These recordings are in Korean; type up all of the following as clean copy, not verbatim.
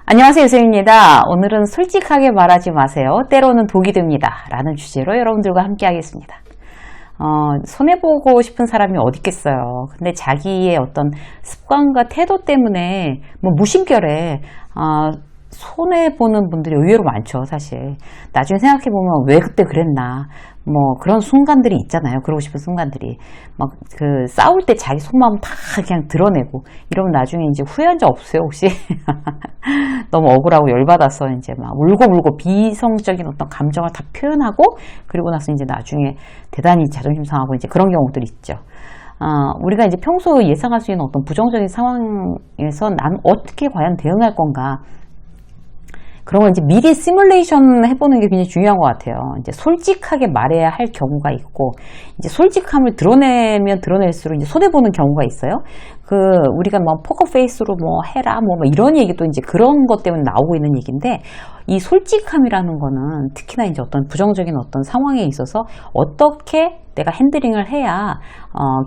안녕하세요, 유쌤입니다. 오늘은 솔직하게 말하지 마세요. 때로는 독이 됩니다. 라는 주제로 여러분들과 함께 하겠습니다. 손해보고 싶은 사람이 어디 있겠어요. 근데 자기의 어떤 습관과 태도 때문에 무심결에 손해보는 분들이 의외로 많죠, 사실. 나중에 생각해보면 왜 그때 그랬나. 그런 순간들이 있잖아요. 그러고 싶은 순간들이. 싸울 때 자기 속마음 다 그냥 드러내고, 이러면 나중에 이제 후회한 적 없어요, 혹시? 너무 억울하고 열받아서 이제 울고 비이성적인 어떤 감정을 다 표현하고, 그리고 나서 이제 나중에 대단히 자존심 상하고 이제 그런 경우들이 있죠. 우리가 이제 평소 예상할 수 있는 어떤 부정적인 상황에서 난 어떻게 과연 대응할 건가. 그런 걸 이제 미리 시뮬레이션 해보는 게 굉장히 중요한 것 같아요. 이제 솔직하게 말해야 할 경우가 있고, 이제 솔직함을 드러내면 드러낼수록 이제 손해보는 경우가 있어요. 우리가 포커페이스로 해라, 이런 얘기도 이제 그런 것 때문에 나오고 있는 얘기인데, 이 솔직함이라는 거는 특히나 이제 어떤 부정적인 어떤 상황에 있어서 어떻게 내가 핸들링을 해야,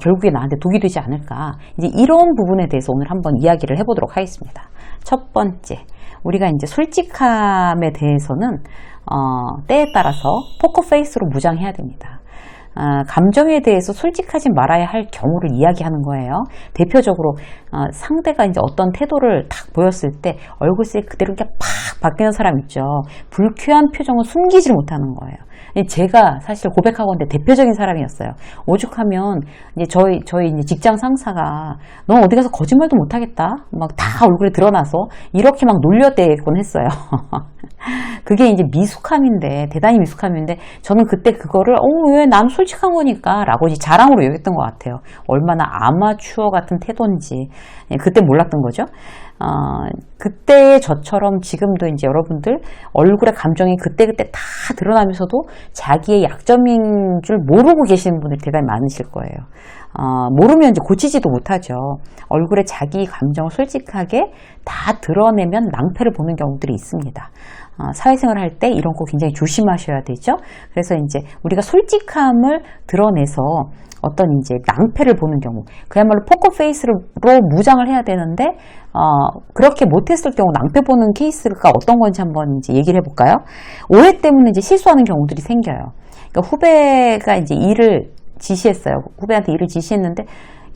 결국에 나한테 독이 되지 않을까. 이제 이런 부분에 대해서 오늘 한번 이야기를 해보도록 하겠습니다. 첫 번째. 우리가 이제 솔직함에 대해서는 때에 따라서 포커페이스로 무장해야 됩니다. 감정에 대해서 솔직하지 말아야 할 경우를 이야기하는 거예요. 대표적으로 상대가 이제 어떤 태도를 딱 보였을 때 얼굴색 그대로 그냥 팍 바뀌는 사람 있죠. 불쾌한 표정을 숨기지 못하는 거예요. 제가 사실 고백하건대 대표적인 사람이었어요. 오죽하면 이제 저희 이제 직장 상사가 너 어디 가서 거짓말도 못하겠다. 다 얼굴에 드러나서 이렇게 놀려대곤 했어요. 그게 이제 미숙함인데, 대단히 미숙함인데, 저는 그때 그거를, 왜 난 솔직한 거니까, 라고 이제 자랑으로 여겼던 것 같아요. 얼마나 아마추어 같은 태도인지, 그때 몰랐던 거죠. 그때의 저처럼 지금도 이제 여러분들 얼굴의 감정이 그때그때 다 드러나면서도 자기의 약점인 줄 모르고 계시는 분들이 대단히 많으실 거예요. 모르면 이제 고치지도 못하죠. 얼굴에 자기 감정을 솔직하게 다 드러내면 낭패를 보는 경우들이 있습니다. 사회생활 할 때 이런 거 굉장히 조심하셔야 되죠. 그래서 이제 우리가 솔직함을 드러내서 어떤 이제 낭패를 보는 경우, 그야말로 포커페이스로 무장을 해야 되는데, 그렇게 못했을 경우 낭패 보는 케이스가 어떤 건지 한번 이제 얘기를 해볼까요? 오해 때문에 이제 실수하는 경우들이 생겨요. 그러니까 후배가 이제 일을 지시했어요. 후배한테 일을 지시했는데,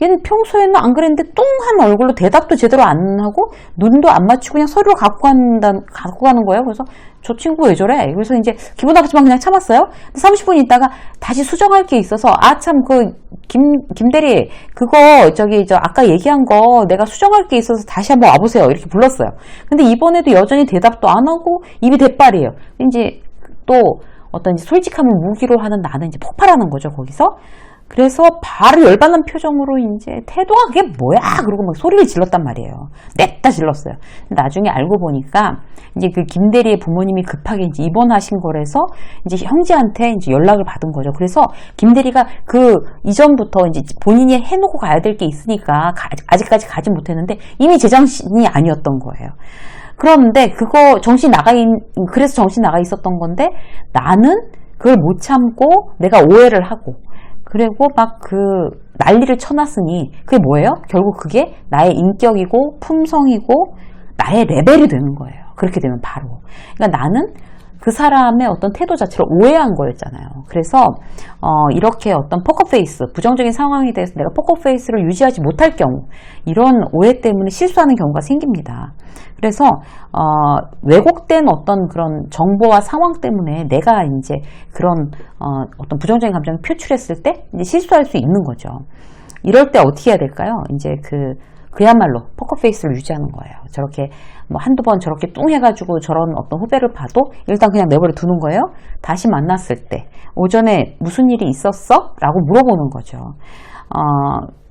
얘는 평소에는 안 그랬는데 뚱한 얼굴로 대답도 제대로 안 하고 눈도 안 맞추고 그냥 서류를 갖고 가는 거예요. 그래서 저 친구 왜 저래? 그래서 이제 기분 나쁘지만 그냥 참았어요. 30분 있다가 다시 수정할 게 있어서 김 대리 그거 아까 얘기한 거 내가 수정할 게 있어서 다시 한번 와보세요. 이렇게 불렀어요. 근데 이번에도 여전히 대답도 안 하고 입이 대빨이에요. 이제 또 어떤 이제 솔직함을 무기로 하는 나는 이제 폭발하는 거죠, 거기서. 그래서 바로 열받는 표정으로 이제 태도가 그게 뭐야? 그러고 소리를 질렀단 말이에요. 냅다 질렀어요. 나중에 알고 보니까 이제 김대리의 부모님이 급하게 이제 입원하신 거라서 이제 형제한테 이제 연락을 받은 거죠. 그래서 김대리가 이전부터 이제 본인이 해놓고 가야 될 게 있으니까 아직까지 가지 못했는데 이미 제정신이 아니었던 거예요. 그런데 그래서 정신 나가 있었던 건데 나는 그걸 못 참고 내가 오해를 하고 그리고 난리를 쳐놨으니, 그게 뭐예요? 결국 그게 나의 인격이고, 품성이고, 나의 레벨이 되는 거예요. 그렇게 되면 바로. 그러니까 나는 그 사람의 어떤 태도 자체를 오해한 거였잖아요. 그래서, 이렇게 어떤 포커페이스, 부정적인 상황에 대해서 내가 포커페이스를 유지하지 못할 경우, 이런 오해 때문에 실수하는 경우가 생깁니다. 그래서, 왜곡된 어떤 그런 정보와 상황 때문에 내가 이제 그런, 어떤 부정적인 감정을 표출했을 때 이제 실수할 수 있는 거죠. 이럴 때 어떻게 해야 될까요? 이제 그야말로 포커페이스를 유지하는 거예요. 저렇게 한두 번 저렇게 뚱 해가지고 저런 어떤 후배를 봐도 일단 그냥 내버려 두는 거예요. 다시 만났을 때 오전에 무슨 일이 있었어? 라고 물어보는 거죠.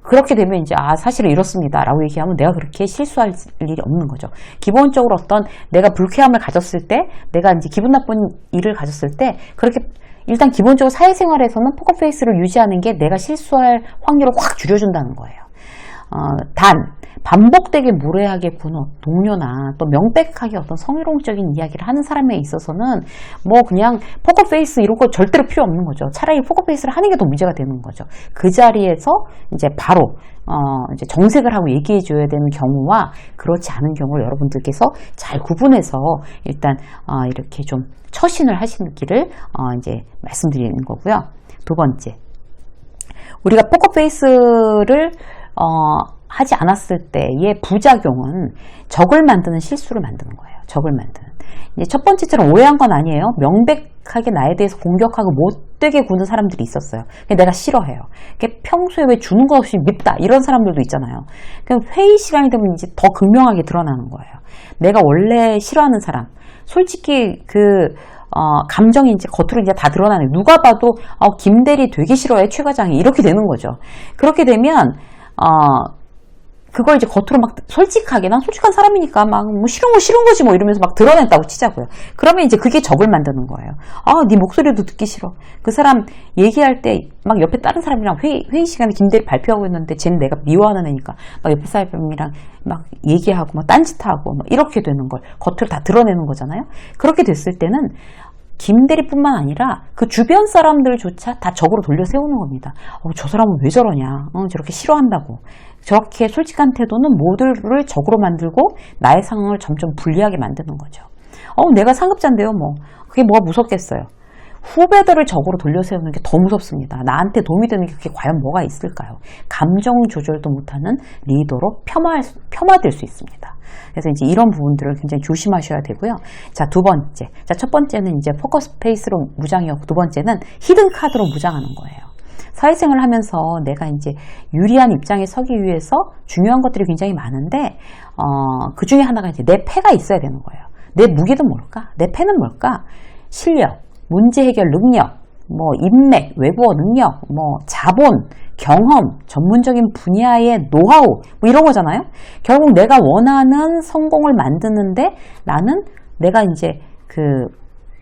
그렇게 되면 이제 사실은 이렇습니다 라고 얘기하면 내가 그렇게 실수할 일이 없는 거죠. 기본적으로 어떤 내가 불쾌함을 가졌을 때, 내가 이제 기분 나쁜 일을 가졌을 때 그렇게 일단 기본적으로 사회생활에서는 포커페이스를 유지하는 게 내가 실수할 확률을 확 줄여준다는 거예요. 단 반복되게 무례하게 구는 동료나 또 명백하게 어떤 성희롱적인 이야기를 하는 사람에 있어서는 뭐 그냥 포커페이스 이런 거 절대로 필요 없는 거죠. 차라리 포커페이스를 하는 게 더 문제가 되는 거죠. 그 자리에서 이제 바로 이제 정색을 하고 얘기해 줘야 되는 경우와 그렇지 않은 경우를 여러분들께서 잘 구분해서 일단 이렇게 좀 처신을 하시기를 이제 말씀드리는 거고요. 두 번째, 우리가 포커페이스를 하지 않았을 때의 부작용은 적을 만드는 실수를 만드는 거예요. 적을 만드는. 이제 첫 번째처럼 오해한 건 아니에요. 명백하게 나에 대해서 공격하고 못되게 구는 사람들이 있었어요. 내가 싫어해요. 평소에 왜 주는 것 없이 밉다 이런 사람들도 있잖아요. 회의 시간이 되면 이제 더 극명하게 드러나는 거예요. 내가 원래 싫어하는 사람, 솔직히 감정이 이제 겉으로 이제 다 드러나네. 누가 봐도 김대리 되게 싫어해, 최 과장이. 이렇게 되는 거죠. 그렇게 되면 그걸 이제 겉으로 막 솔직하게, 난 솔직한 사람이니까 막 뭐 싫은 거 싫은 거지 뭐 이러면서 막 드러냈다고 치자고요. 그러면 이제 그게 적을 만드는 거예요. 네 목소리도 듣기 싫어. 그 사람 얘기할 때 막 옆에 다른 사람이랑 회의 시간에 김대리 발표하고 있는데 쟤는 내가 미워하는 애니까 막 옆에 사람이랑 막 얘기하고 막 딴짓하고 막 이렇게 되는 걸 겉으로 다 드러내는 거잖아요. 그렇게 됐을 때는 김대리뿐만 아니라 그 주변 사람들조차 다 적으로 돌려 세우는 겁니다. 저 사람은 왜 저러냐? 저렇게 싫어한다고. 저렇게 솔직한 태도는 모두를 적으로 만들고 나의 상황을 점점 불리하게 만드는 거죠. 내가 상급자인데요, 뭐. 그게 뭐가 무섭겠어요. 후배들을 적으로 돌려 세우는 게 더 무섭습니다. 나한테 도움이 되는 게 그게 과연 뭐가 있을까요? 감정 조절도 못하는 리더로 폄하될 수 있습니다. 그래서 이제 이런 부분들을 굉장히 조심하셔야 되고요. 자, 두 번째. 자, 첫 번째는 이제 포커스 페이스로 무장이었고, 두 번째는 히든 카드로 무장하는 거예요. 사회생활을 하면서 내가 이제 유리한 입장에 서기 위해서 중요한 것들이 굉장히 많은데, 그 중에 하나가 이제 내 패가 있어야 되는 거예요. 내 무기는 뭘까? 내 패는 뭘까? 실력, 문제 해결 능력, 뭐 인맥, 외국어 능력, 뭐 자본, 경험, 전문적인 분야의 노하우 뭐 이런 거잖아요. 결국 내가 원하는 성공을 만드는데 나는 내가 이제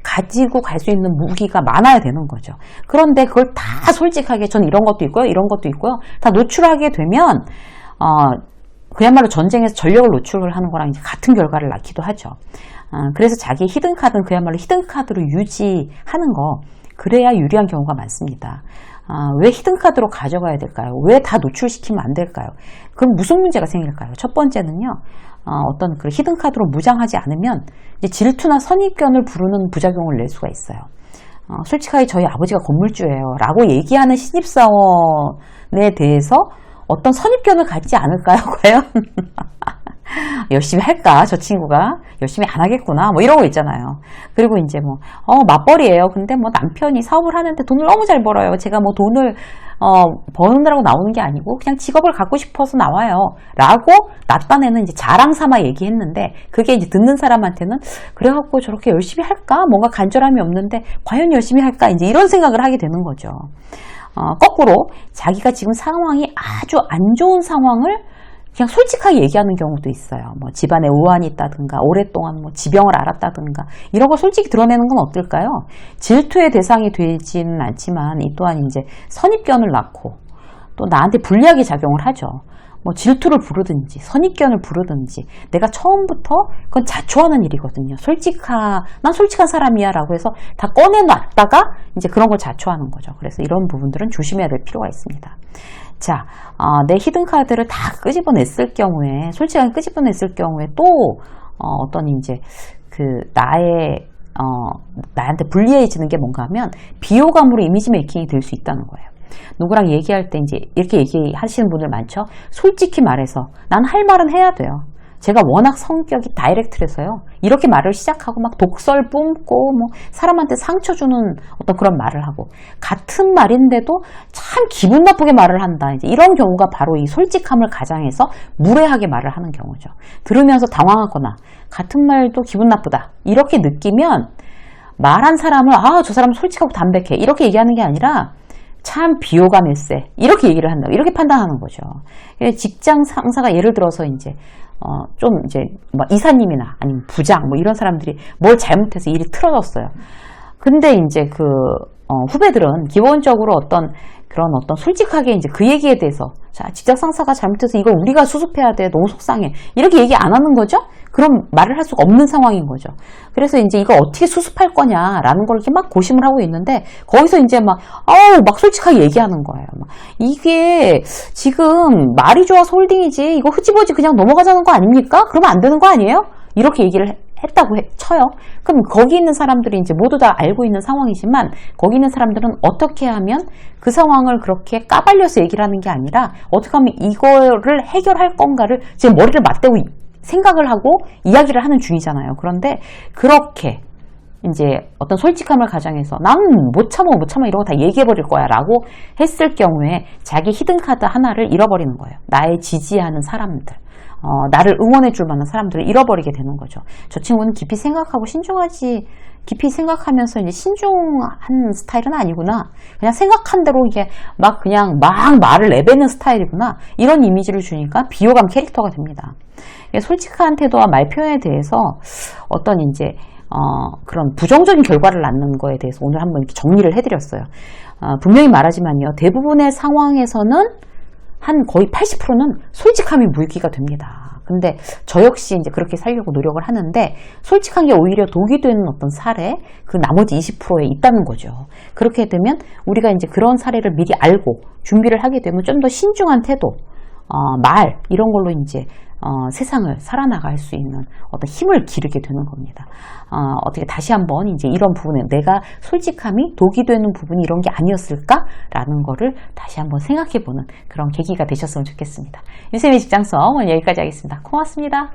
가지고 갈 수 있는 무기가 많아야 되는 거죠. 그런데 그걸 다 솔직하게 전 이런 것도 있고요, 이런 것도 있고요, 다 노출하게 되면 그야말로 전쟁에서 전력을 노출을 하는 거랑 이제 같은 결과를 낳기도 하죠. 그래서 자기 히든 카드는 그야말로 히든 카드로 유지하는 거, 그래야 유리한 경우가 많습니다. 왜 히든 카드로 가져가야 될까요? 왜 다 노출시키면 안 될까요? 그럼 무슨 문제가 생길까요? 첫 번째는요, 어떤 그 히든 카드로 무장하지 않으면 이제 질투나 선입견을 부르는 부작용을 낼 수가 있어요. 솔직하게 저희 아버지가 건물주예요 라고 얘기하는 신입사원에 대해서 어떤 선입견을 갖지 않을까요, 과연? 열심히 할까? 저 친구가 열심히 안 하겠구나. 뭐 이런 거 있잖아요. 그리고 이제 뭐, 맞벌이에요. 근데 뭐 남편이 사업을 하는데 돈을 너무 잘 벌어요. 제가 뭐 돈을, 버느라고 나오는 게 아니고 그냥 직업을 갖고 싶어서 나와요. 라고 나딴에는 이제 자랑 삼아 얘기했는데 그게 이제 듣는 사람한테는 그래갖고 저렇게 열심히 할까? 뭔가 간절함이 없는데 과연 열심히 할까? 이제 이런 생각을 하게 되는 거죠. 거꾸로 자기가 지금 상황이 아주 안 좋은 상황을 그냥 솔직하게 얘기하는 경우도 있어요. 뭐 집안에 우환이 있다든가 오랫동안 뭐 지병을 앓았다든가 이런 거 솔직히 드러내는 건 어떨까요? 질투의 대상이 되지는 않지만 이 또한 이제 선입견을 낳고 또 나한테 불리하게 작용을 하죠. 뭐 질투를 부르든지 선입견을 부르든지 내가 처음부터 그건 자초하는 일이거든요. 난 솔직한 사람이야 라고 해서 다 꺼내놨다가 이제 그런 걸 자초하는 거죠. 그래서 이런 부분들은 조심해야 될 필요가 있습니다. 자, 내 히든 카드를 다 끄집어냈을 경우에, 솔직하게 끄집어냈을 경우에 또, 어떤 이제, 나한테 불리해지는 게 뭔가 하면, 비호감으로 이미지 메이킹이 될 수 있다는 거예요. 누구랑 얘기할 때 이제, 이렇게 얘기하시는 분들 많죠? 솔직히 말해서, 난 할 말은 해야 돼요. 제가 워낙 성격이 다이렉트라서요. 이렇게 말을 시작하고 막 독설 뿜고 뭐 사람한테 상처 주는 어떤 그런 말을 하고 같은 말인데도 참 기분 나쁘게 말을 한다. 이제 이런 경우가 바로 이 솔직함을 가장해서 무례하게 말을 하는 경우죠. 들으면서 당황하거나 같은 말도 기분 나쁘다. 이렇게 느끼면 말한 사람을 저 사람은 솔직하고 담백해. 이렇게 얘기하는 게 아니라 참 비호감일세. 이렇게 얘기를 한다. 이렇게 판단하는 거죠. 직장 상사가 예를 들어서 이제 좀 이제 뭐 이사님이나 아니면 부장 뭐 이런 사람들이 뭘 잘못해서 일이 틀어졌어요. 근데 이제 후배들은 기본적으로 어떤 그런 어떤 솔직하게 이제 그 얘기에 대해서 자, 직장 상사가 잘못해서 이걸 우리가 수습해야 돼. 너무 속상해. 이렇게 얘기 안 하는 거죠? 그럼 말을 할 수가 없는 상황인 거죠. 그래서 이제 이거 어떻게 수습할 거냐라는 걸 이렇게 막 고심을 하고 있는데 거기서 이제 막 솔직하게 얘기하는 거예요. 막 이게 지금 말이 좋아서 홀딩이지 이거 흐지부지 그냥 넘어가자는 거 아닙니까? 그러면 안 되는 거 아니에요? 이렇게 얘기를 했다고 쳐요. 그럼 거기 있는 사람들이 이제 모두 다 알고 있는 상황이지만 거기 있는 사람들은 어떻게 하면 그 상황을 그렇게 까발려서 얘기를 하는 게 아니라 어떻게 하면 이거를 해결할 건가를 지금 머리를 맞대고 생각을 하고 이야기를 하는 중이잖아요. 그런데 그렇게 이제 어떤 솔직함을 가장해서 난 못 참아 이러고 다 얘기해버릴 거야 라고 했을 경우에 자기 히든카드 하나를 잃어버리는 거예요. 나의 지지하는 사람들. 나를 응원해 줄 만한 사람들을 잃어버리게 되는 거죠. 저 친구는 깊이 생각하고 깊이 생각하면서 이제 신중한 스타일은 아니구나. 그냥 생각한 대로 이게 막 말을 내뱉는 스타일이구나. 이런 이미지를 주니까 비호감 캐릭터가 됩니다. 솔직한 태도와 말 표현에 대해서 어떤 이제 그런 부정적인 결과를 낳는 거에 대해서 오늘 한번 이렇게 정리를 해드렸어요. 분명히 말하지만요. 대부분의 상황에서는 한 거의 80%는 솔직함이 무기가 됩니다. 근데 저 역시 이제 그렇게 살려고 노력을 하는데 솔직한 게 오히려 독이 되는 어떤 사례, 그 나머지 20%에 있다는 거죠. 그렇게 되면 우리가 이제 그런 사례를 미리 알고 준비를 하게 되면 좀 더 신중한 태도, 말 이런 걸로 이제 세상을 살아나갈 수 있는 어떤 힘을 기르게 되는 겁니다. 어떻게 다시 한번 이제 이런 부분에 내가 솔직함이 독이 되는 부분이 이런 게 아니었을까라는 거를 다시 한번 생각해 보는 그런 계기가 되셨으면 좋겠습니다. 유쌤의 직장성 오늘 여기까지 하겠습니다. 고맙습니다.